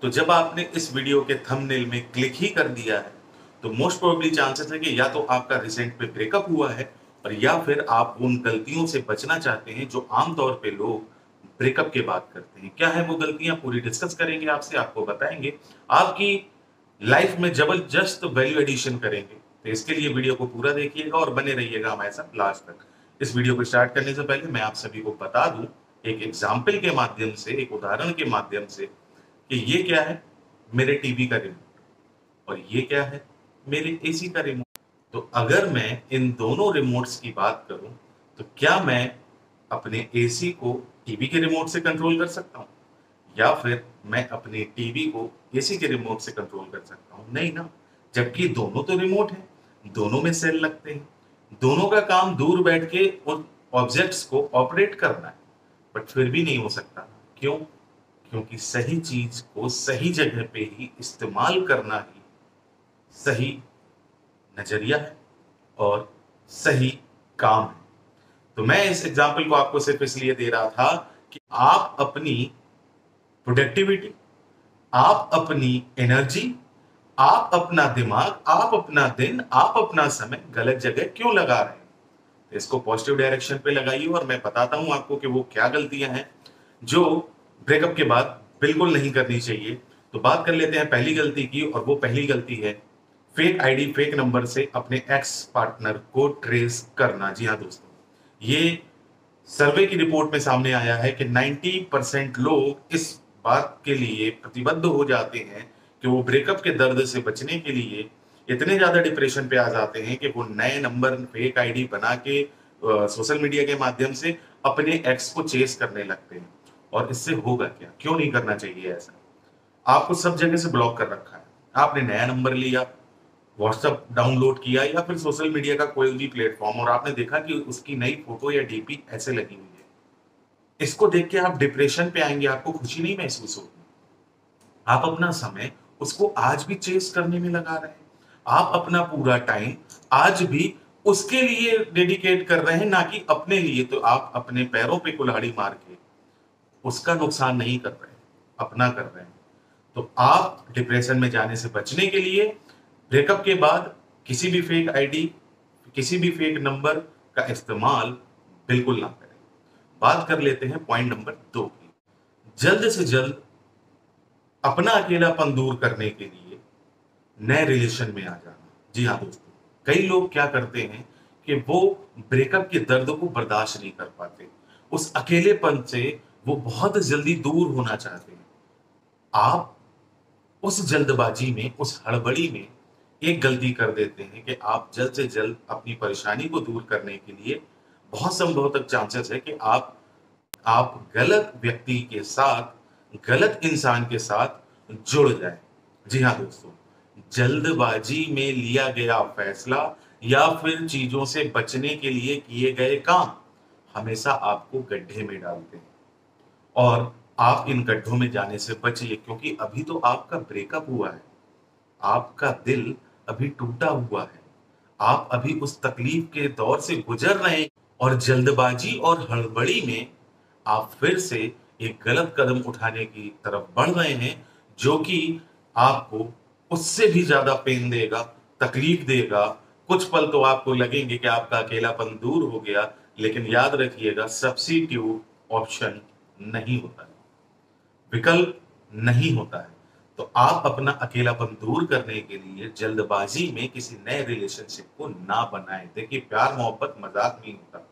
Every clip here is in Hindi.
तो जब आपने इस वीडियो के थंबनेल में क्लिक ही कर दिया है, तो मोस्ट प्रोबेबली चांसेस है कि या तो आपका रिसेंट में ब्रेकअप हुआ है और या फिर आप उन गलतियों से बचना चाहते हैं जो आमतौर पे लोग ब्रेकअप के बाद करते हैं। क्या है वो गलतियां, पूरी डिस्कस करेंगे आपसे, आपको बताएंगे, आपकी लाइफ में जबरदस्त वैल्यू एडिशन करेंगे। तो इसके लिए वीडियो को पूरा देखिएगा और बने रहिएगा हमारे साथ लास्ट तक। इस वीडियो को स्टार्ट करने से पहले मैं आप सभी को बता दूं, एक एग्जाम्पल के माध्यम से, एक उदाहरण के माध्यम से, कि ये क्या है, मेरे टीवी का रिमोट और ये क्या है, मेरे एसी का रिमोट। तो अगर मैं इन दोनों रिमोट्स की बात करूं, तो क्या मैं अपने एसी को टीवी के रिमोट से कंट्रोल कर सकता हूं या फिर मैं अपने टीवी को एसी के रिमोट से कंट्रोल कर सकता हूं? नहीं ना। जबकि दोनों तो रिमोट हैं, दोनों में सेल लगते हैं, दोनों का काम दूर बैठ के उन ऑब्जेक्ट्स को ऑपरेट करना है, बट फिर भी नहीं हो सकता। क्यों? क्योंकि सही चीज को सही जगह पे ही इस्तेमाल करना ही सही नजरिया है और सही काम है। तो मैं इस एग्जाम्पल को आपको सिर्फ इसलिए दे रहा था कि आप अपनी प्रोडक्टिविटी, आप अपनी एनर्जी, आप अपना दिमाग, आप अपना दिन, आप अपना समय गलत जगह क्यों लगा रहे हैं? तो इसको पॉजिटिव डायरेक्शन पे लगाइए और मैं बताता हूं आपको कि वो क्या गलतियां हैं जो ब्रेकअप के बाद बिल्कुल नहीं करनी चाहिए। तो बात कर लेते हैं पहली गलती की, और वो पहली गलती है फेक आईडी, फेक नंबर से अपने एक्स पार्टनर को ट्रेस करना। जी हाँ दोस्तों, ये सर्वे की रिपोर्ट में सामने आया है कि 90% लोग इस बात के लिए प्रतिबद्ध हो जाते हैं कि वो ब्रेकअप के दर्द से बचने के लिए इतने ज्यादा डिप्रेशन पे आ जाते हैं कि वो नए नंबर, फेक आईडी बना के सोशल मीडिया के माध्यम से अपने एक्स को चेस करने लगते हैं। और इससे होगा क्या? क्यों नहीं करना चाहिए ऐसा? आपको सब जगह से ब्लॉक कर रखा है, आपने नया नंबर लिया, व्हाट्सएप डाउनलोड किया या फिर सोशल मीडिया का कोई भी प्लेटफॉर्म, और आपने देखा कि उसकी नई फोटो या डीपी ऐसे लगी हुई है। इसको देख के आप डिप्रेशन पे आएंगे, आपको खुशी नहीं महसूस होगी। आप अपना समय उसको आज भी चेस करने में लगा रहे हैं, आप अपना पूरा टाइम आज भी उसके लिए डेडिकेट कर रहे हैं, ना कि अपने लिए। तो आप अपने पैरों पे कुल्हाड़ी मार के उसका नुकसान नहीं कर रहे हैं, अपना कर रहे हैं। तो आप डिप्रेशन में जाने से बचने के लिए ब्रेकअप के बाद किसी भी फेक आईडी, किसी भी फेक नंबर का इस्तेमाल बिल्कुल ना करें। बात कर लेते हैं पॉइंट नंबर 2 की। जल्द से जल्द अपना अकेलापन दूर करने के लिए नए रिलेशन में आ जाना। जी हाँ दोस्तों, कई लोग क्या करते हैं कि वो ब्रेकअप के दर्द को बर्दाश्त नहीं कर पाते, उस अकेलेपन से वो बहुत जल्दी दूर होना चाहते हैं। आप उस जल्दबाजी में, उस हड़बड़ी में एक गलती कर देते हैं कि आप जल्द से जल्द अपनी परेशानी को दूर करने के लिए, बहुत संभव तक चांसेस है कि आप गलत व्यक्ति के साथ, गलत इंसान के साथ जुड़ जाएं। जी हाँ दोस्तों, जल्दबाजी में लिया गया फैसला या फिर चीजों से बचने के लिए किए गए काम हमेशा आपको गड्ढे में डालते हैं। और आप इन गड्ढों में जाने से बचिए, क्योंकि अभी तो आपका ब्रेकअप हुआ है, आपका दिल अभी टूटा हुआ है, आप अभी उस तकलीफ के दौर से गुजर रहे हैं, और जल्दबाजी और हड़बड़ी में आप फिर से एक गलत कदम उठाने की तरफ बढ़ रहे हैं, जो कि आपको उससे भी ज्यादा पेन देगा, तकलीफ देगा। कुछ पल तो आपको लगेंगे कि आपका अकेलापन दूर हो गया, लेकिन याद रखिएगा, सब्स्टिट्यूट ऑप्शन नहीं होता है, विकल्प नहीं होता है। तो आप अपना अकेलापन दूर करने के लिए जल्दबाजी में किसी नए रिलेशनशिप को ना बनाएं। देखिए, प्यार मोहब्बत मजाक नहीं होता,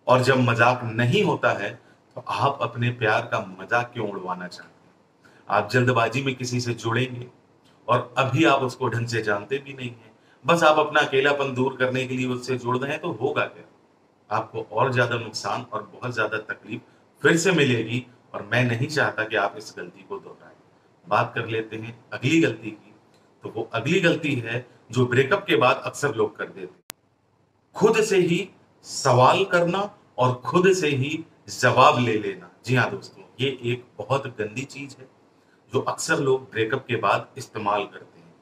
और जब मजाक नहीं होता है तो आप अपने प्यार का मजाक क्यों उड़वाना चाहते हैं? आप जल्दबाजी में किसी से जुड़ेंगे और अभी आप उसको ढंग से जानते भी नहीं हैं, बस आप अपना अकेलापन दूर करने के लिए उससे जुड़ रहे हैं, तो होगा क्या? आपको और ज्यादा नुकसान और बहुत ज्यादा तकलीफ फिर से मिलेगी, और मैं नहीं चाहता कि आप इस गलती को दोहराएं। बात कर लेते हैं अगली गलती की। तो वो अगली गलती है जो ब्रेकअप के बाद अक्सर लोग कर देते हैं, खुद से ही सवाल करना और खुद से ही जवाब ले लेना। जी हाँ दोस्तों, ये एक बहुत गंदी चीज है जो अक्सर लोग ब्रेकअप के बाद इस्तेमाल करते हैं।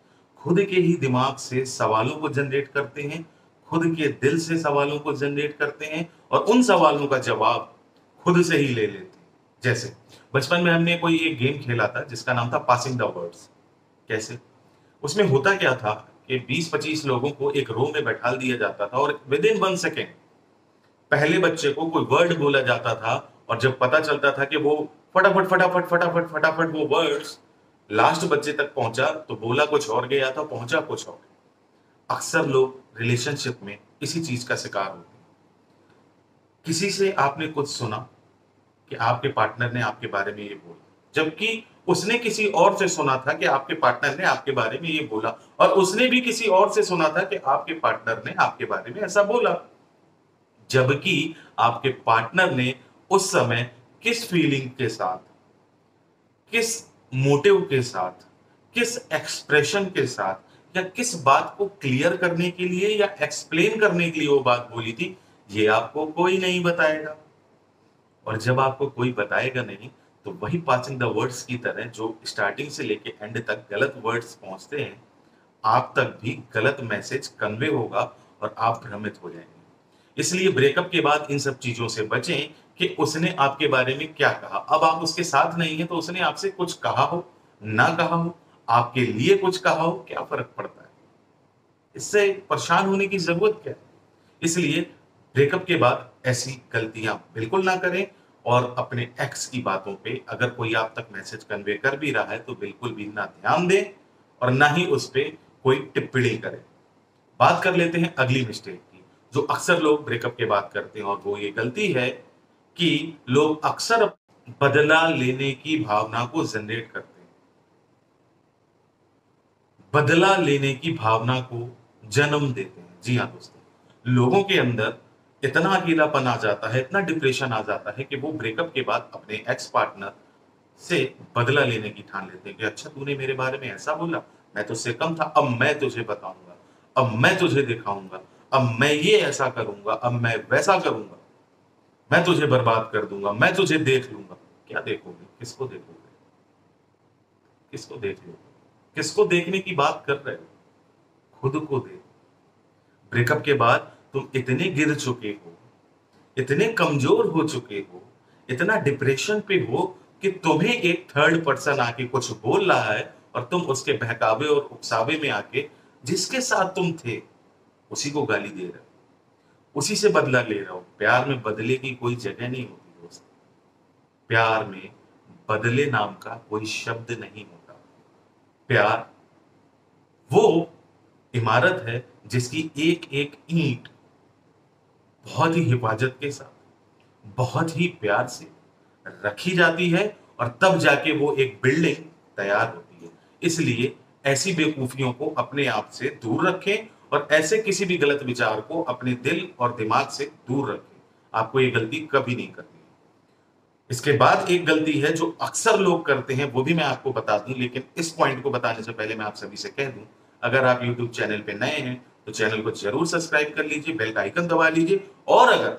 खुद के ही दिमाग से सवालों को जनरेट करते हैं, खुद के दिल से सवालों को जनरेट करते हैं, और उन सवालों का जवाब खुद से ही ले लेते हैं। जैसे बचपन में हमने कोई एक गेम खेला था जिसका नाम था पासिंग द वर्ड्स। कैसे? उसमें होता क्या था कि 20-25 लोगों को एक रो में बैठा दिया जाता था और विद इन 1 सेकंड पहले बच्चे को कोई वर्ड बोला जाता था, और जब पता चलता था कि वो फटाफट फटाफट फटाफट फटाफट वो वर्ड्स लास्ट बच्चे तक पहुंचा, तो बोला कुछ और गया था, पहुंचा कुछ और। अक्सर लोग रिलेशनशिप में इसी चीज का शिकार होते हैं। किसी से आपने कुछ सुना कि आपके पार्टनर ने आपके बारे में ये बोला, जबकि उसने किसी और से सुना था कि आपके पार्टनर ने आपके बारे में ये बोला, और उसने भी किसी और से सुना था कि आपके पार्टनर ने आपके बारे में ऐसा बोला। जबकि आपके पार्टनर ने उस समय किस फीलिंग के साथ, किस मोटिव के साथ, किस एक्सप्रेशन के साथ, या किस बात को क्लियर करने के लिए या एक्सप्लेन करने के लिए वो बात बोली थी, ये आपको कोई नहीं बताएगा। और जब आपको कोई बताएगा नहीं, तो वही पासिंग द वर्ड्स की तरह जो स्टार्टिंग से लेके एंड तक गलत वर्ड्स पहुंचते हैं, आप तक भी गलत मैसेज कन्वे होगा और आप भ्रमित हो जाएंगे। इसलिए ब्रेकअप के बाद इन सब चीजों से बचें कि उसने आपके बारे में क्या कहा। अब आप उसके साथ नहीं है तो उसने आपसे कुछ कहा हो, ना कहा हो, आपके लिए कुछ कहा हो, क्या फर्क पड़ता है? इससे परेशान होने की जरूरत क्या है? इसलिए ब्रेकअप के बाद ऐसी गलतियां बिल्कुल ना करें, और अपने एक्स की बातों पे अगर कोई आप तक मैसेज कन्वे कर भी रहा है तो बिल्कुल भी ना ध्यान दें और ना ही उस पे कोई टिप्पणी करें। बात कर लेते हैं अगली मिस्टेक की, जो अक्सर लोग ब्रेकअप के बाद करते हैं, और वो ये गलती है कि लोग अक्सर बदला लेने की भावना को जनरेट करते हैं। बदला लेने की भावना को जन्म देते हैं। जी हाँ दोस्तों, लोगों के अंदर इतना अकेलापन आ जाता है, इतना डिप्रेशन आ जाता है कि वो ब्रेकअप के बाद अपने एक्स पार्टनर से बदला लेने की ठान लेते हैं कि अच्छा तूने मेरे बारे में ऐसा बोला, मैं तुझसे कम था, अब मैं तुझे बताऊंगा, अब मैं तुझे दिखाऊंगा, अब मैं ये ऐसा करूंगा, अब मैं वैसा करूंगा, मैं तुझे बर्बाद कर दूंगा, मैं तुझे देख लूंगा। क्या देखोगे? किसको देखोगे? किसको देख लोगे? किसको देखने की बात कर रहे हो? खुद को देखो। ब्रेकअप के बाद तुम इतने गिर चुके हो, इतने कमजोर हो चुके हो, इतना डिप्रेशन पे हो कि तुम्हें एक थर्ड पर्सन आके कुछ बोल रहा है और तुम उसके बहकावे और उकसावे में आके जिसके साथ तुम थे उसी को गाली दे रहे हो, उसी से बदला ले रहे हो। प्यार में बदले की कोई जगह नहीं होती दोस्त। प्यार में बदले नाम का कोई शब्द नहीं होता। प्यार वो इमारत है जिसकी एक एक ईंट बहुत ही हिफाजत के साथ, बहुत ही प्यार से रखी जाती है, और तब जाके वो एक बिल्डिंग तैयार होती है। इसलिए ऐसी बेवकूफियों को अपने आप से दूर रखें, और ऐसे किसी भी गलत विचार को अपने दिल और दिमाग से दूर रखें। आपको ये गलती कभी नहीं करनी है। इसके बाद एक गलती है जो अक्सर लोग करते हैं, वो भी मैं आपको बता दूं, लेकिन इस पॉइंट को बताने से पहले मैं आप सभी से कह दूं, अगर आप YouTube चैनल पे नए हैं तो चैनल को जरूर सब्सक्राइब कर लीजिए, बेल का आइकन दबा लीजिए, और अगर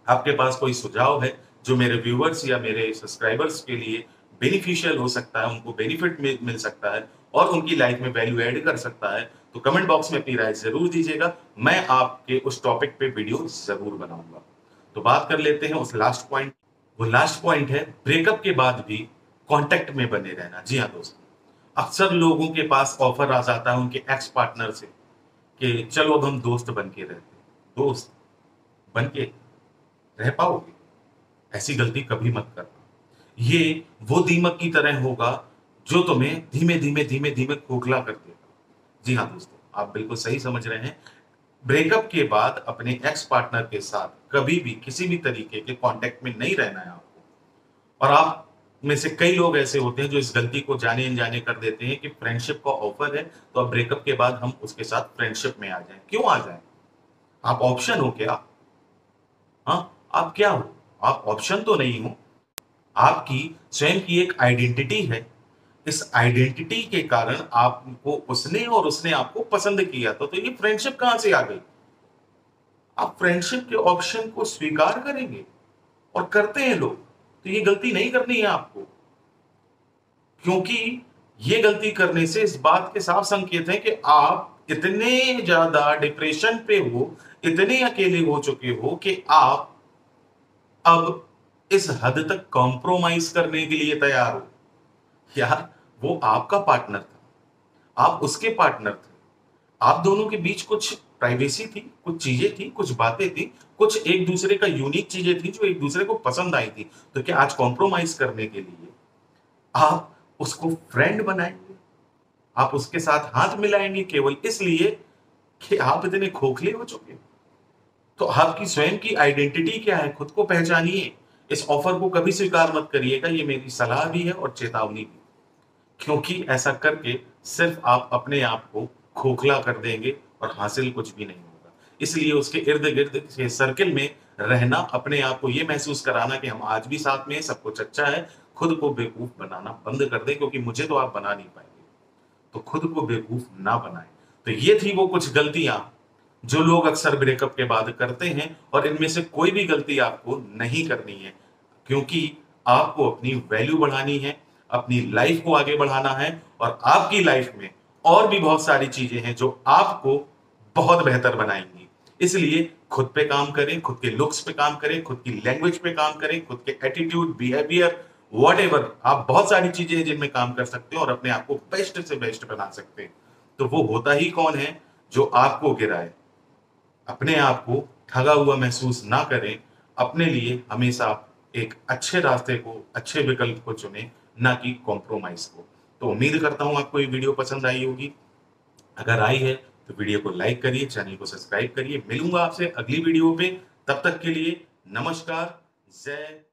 आपके पास कोई सुझाव है जो मेरे व्यूअर्स या मेरे सब्सक्राइबर्स के लिए बेनिफिशियल हो सकता है, उनको बेनिफिट मिल सकता है और उनकी लाइफ में वैल्यू ऐड कर सकता है, तो कमेंट बॉक्स में अपनी राय जरूर दीजिएगा। मैं आपके उस टॉपिक पे वीडियो जरूर बनाऊंगा। तो बात कर लेते हैं उस लास्ट पॉइंट। वो लास्ट पॉइंट है ब्रेकअप के बाद भी कांटेक्ट में बने रहना। जी हाँ दोस्तों, अक्सर लोगों के पास ऑफर आ जाता है उनके एक्स पार्टनर से कि चलो अब हम दोस्त बन के रहते हैं। दोस्त बन के रह पाओगे? ऐसी गलती कभी मत करना। ये वो दीमक की तरह होगा जो तुम्हें धीमे धीमे धीमे धीमे खोखला कर देगा। जी हाँ दोस्तों, आप बिल्कुल सही समझ रहे हैं। ब्रेकअप के बाद अपने एक्स पार्टनर के साथ कभी भी किसी भी तरीके के कांटेक्ट में नहीं रहना है आपको। और आप में से कई लोग ऐसे होते हैं जो इस गलती को जाने अनजाने कर देते हैं कि फ्रेंडशिप का ऑफर है तो अब ब्रेकअप के बाद हम उसके साथ फ्रेंडशिप में आ जाएं। क्यों आ जाएं? आप ऑप्शन हो क्या? हाँ, आप क्या हो? आप ऑप्शन तो नहीं हो। आपकी स्वयं की एक आइडेंटिटी है। इस आइडेंटिटी के कारण आपको उसने और उसने आपको पसंद किया तो ये फ्रेंडशिप कहां से आ गई? आप फ्रेंडशिप के ऑप्शन को स्वीकार करेंगे, और करते हैं लोग, तो ये गलती नहीं करनी है आपको। क्योंकि ये गलती करने से इस बात के साफ संकेत है कि आप इतने ज्यादा डिप्रेशन पे हो, इतने अकेले हो चुके हो कि आप अब इस हद तक कॉम्प्रोमाइज करने के लिए तैयार हो? यार, वो आपका पार्टनर था, आप उसके पार्टनर थे। आप दोनों के बीच कुछ प्राइवेसी थी, कुछ चीजें थी, कुछ बातें थी, कुछ एक दूसरे का यूनिक चीजें थी जो एक दूसरे को पसंद आई थी। तो क्या आज कॉम्प्रोमाइज करने के लिए आप उसको फ्रेंड बनाएंगे? आप उसके साथ हाथ मिलाएंगे केवल इसलिए कि आप इतने खोखले हो चुके हो? तो आपकी स्वयं की आइडेंटिटी क्या है? खुद को पहचानिए। इस ऑफर को कभी स्वीकार मत करिएगा, ये मेरी सलाह भी है और चेतावनी भी। क्योंकि ऐसा करके सिर्फ आप अपने आप को खोखला कर देंगे और हासिल कुछ भी नहीं होगा। इसलिए उसके इर्द-गिर्द के सर्किल में रहना, अपने आप को ये महसूस कराना कि हम आज भी साथ में हैं, सब कुछ अच्छा है, खुद को बेवकूफ बनाना बंद कर दें, क्योंकि मुझे तो आप बना नहीं पाएँगे। तो खुद को बेवकूफ ना बनाएँ। तो ये थी वो कुछ गलतियाँ जो लोग अक्सर ब्रेकअप के बाद करते हैं, और इनमें से कोई भी गलती आपको नहीं करनी है, क्योंकि आपको अपनी वैल्यू बढ़ानी है, अपनी लाइफ को आगे बढ़ाना है, और आपकी लाइफ में और भी बहुत सारी चीजें हैं जो आपको बहुत बेहतर बनाएंगी। इसलिए खुद पे काम करें, खुद के लुक्स पे काम करें, खुद की लैंग्वेज पे काम करें, खुद के एटीट्यूड, बिहेवियर, व्हाटएवर, आप बहुत सारी चीजें हैं जिनमें काम कर सकते हो और अपने आप को बेस्ट से बेस्ट बना सकते हैं। तो वो होता ही कौन है? जो आपको गिराए। अपने आप को ठगा हुआ महसूस ना करें, अपने लिए हमेशा एक अच्छे रास्ते को, अच्छे विकल्प को चुनें, ना कि कॉम्प्रोमाइज़ को। तो उम्मीद करता हूँ आपको ये वीडियो पसंद आई होगी। अगर आई है तो वीडियो को लाइक करिए, चैनल को सब्सक्राइब करिए। मिलूँगा आपसे अगली वीडियो पे, तब तक के लिए नमस्कार, जय